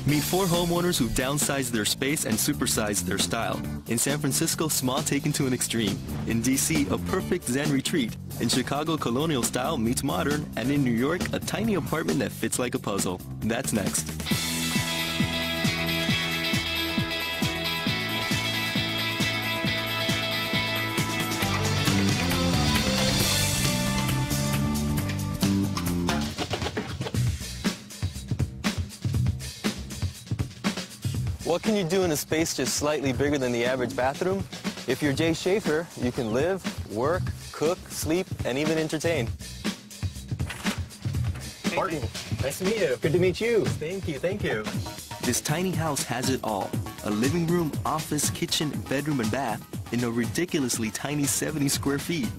Meet 4 homeowners who downsized their space and supersized their style. In San Francisco, small taken to an extreme. In DC, a perfect Zen retreat. In Chicago, colonial style meets modern. And in New York, a tiny apartment that fits like a puzzle. That's next. What can you do in a space just slightly bigger than the average bathroom? If you're Jay Schaefer, you can live, work, cook, sleep, and even entertain. Martin, nice to meet you. Good to meet you. Thank you, thank you. This tiny house has it all. A living room, office, kitchen, bedroom, and bath in a ridiculously tiny 70 square feet.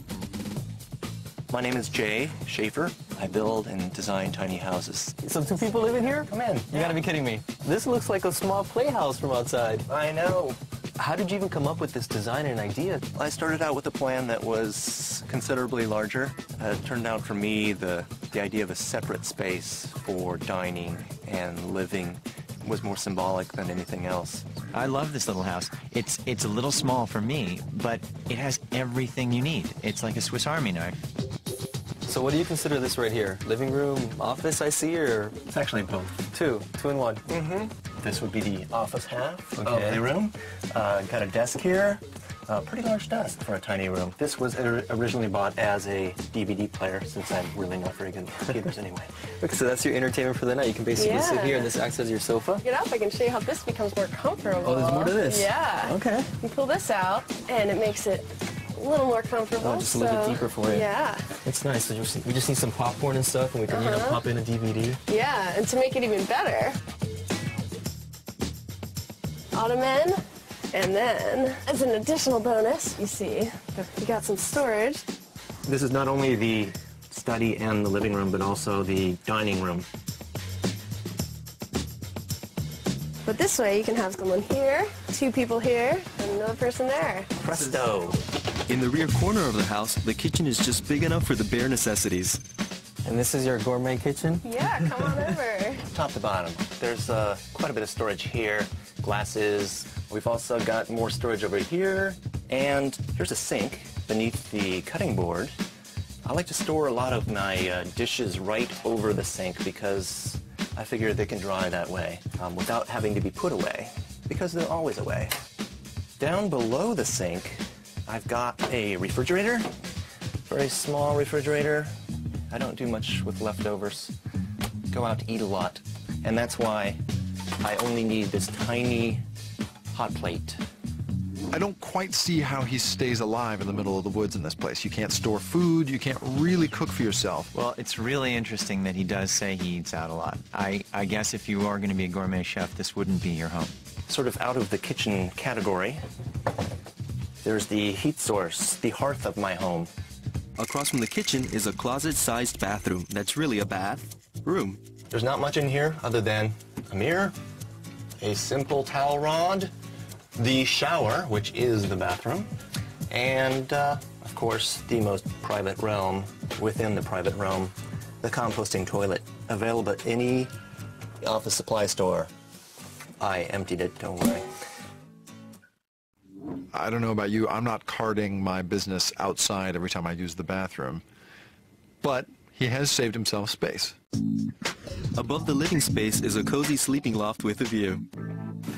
My name is Jay Schaefer. I build and design tiny houses. So 2 people live in here? Come in. You gotta be kidding me. This looks like a small playhouse from outside. I know. How did you even come up with this design and idea? I started out with a plan that was considerably larger. It turned out for me the idea of a separate space for dining and living was more symbolic than anything else. I love this little house. It's a little small for me, but it has everything you need. It's like a Swiss Army knife. So what do you consider this right here? Living room, office, I see, or? It's actually both. 2 in 1. Mm-hmm. This would be the office half of Okay. the room. Got a desk here. Pretty large desk for a tiny room. This was originally bought as a DVD player, since I'm really not very good at computers anyway. Okay, so that's your entertainment for the night. You can basically sit Yeah. here and this acts as your sofa. Get up, I can show you how this becomes more comfortable. Oh, there's more to this? Yeah. Okay. You pull this out, and it makes it a little more comfortable. Oh, just a little bit deeper for you. Yeah. It's nice. So we just need some popcorn and stuff, and we can, you know, pop in a DVD. Yeah, and to make it even better, ottoman, and then, as an additional bonus, you see, you got some storage. This is not only the study and the living room, but also the dining room. But this way, you can have someone here, 2 people here, and another person there. Presto! In the rear corner of the house, the kitchen is just big enough for the bare necessities. And this is your gourmet kitchen? Yeah, come on over. Top to bottom. There's quite a bit of storage here, glasses. We've also got more storage over here. And here's a sink beneath the cutting board. I like to store a lot of my dishes right over the sink because I figure they can dry that way without having to be put away, because they're always away. Down below the sink, I've got a refrigerator, very small refrigerator. I don't do much with leftovers. Go out to eat a lot. And that's why I only need this tiny hot plate. I don't quite see how he stays alive in the middle of the woods in this place. You can't store food, you can't really cook for yourself. Well, it's really interesting that he does say he eats out a lot. I guess if you are going to be a gourmet chef, this wouldn't be your home. Sort of out of the kitchen category, there's the heat source, the hearth of my home. Across from the kitchen is a closet-sized bathroom that's really a bathroom. There's not much in here other than a mirror, a simple towel rod, the shower, which is the bathroom, and, of course, the most private realm within the private realm, the composting toilet, available at any office supply store. I emptied it, don't worry. I don't know about you, I'm not carting my business outside every time I use the bathroom, but he has saved himself space. Above the living space is a cozy sleeping loft with a view.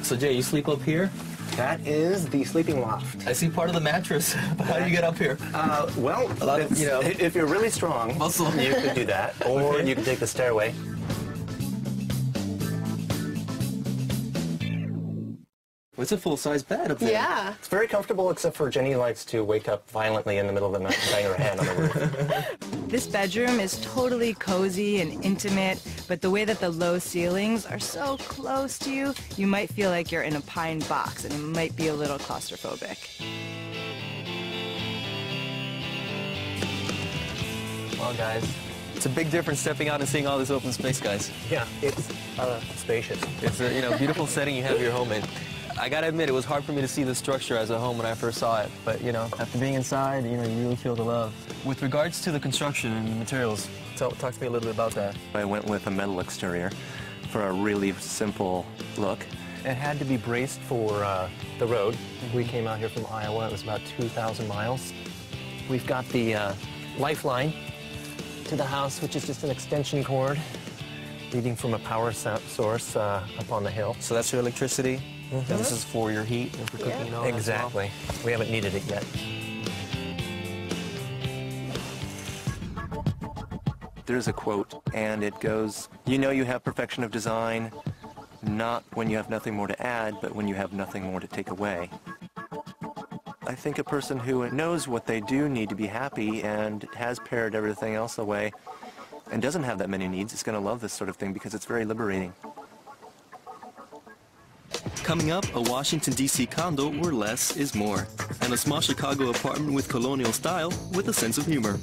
So Jay, you sleep up here? That is the sleeping loft. I see part of the mattress. But how do you get up here? Well, A lot of, you know, if you're really strong, muscle. you could do that, or Okay. you can take the stairway. It's a full-size bed up there. Yeah. It's very comfortable, except for Jenny likes to wake up violently in the middle of the night and bang her head on the roof. This bedroom is totally cozy and intimate, but the way that the low ceilings are so close to you, you might feel like you're in a pine box and it might be a little claustrophobic. Well, guys, it's a big difference stepping out and seeing all this open space, guys. Yeah, it's spacious. It's a, you know, beautiful setting you have your home in. I gotta admit, it was hard for me to see the structure as a home when I first saw it. But, you know, after being inside, you know, you really feel the love. With regards to the construction and the materials, talk to me a little bit about that. I went with a metal exterior for a really simple look. It had to be braced for the road. We came out here from Iowa. It was about 2,000 miles. We've got the lifeline to the house, which is just an extension cord leading from a power source up on the hill. So that's your electricity, and this is for your heat and for cooking and all that. Exactly. We haven't needed it yet. There's a quote, and it goes, "You know you have perfection of design, not when you have nothing more to add, but when you have nothing more to take away." I think a person who knows what they do need to be happy and has pared everything else away and doesn't have that many needs is going to love this sort of thing because it's very liberating. Coming up, a Washington, D.C. condo where less is more, and a small Chicago apartment with colonial style with a sense of humor.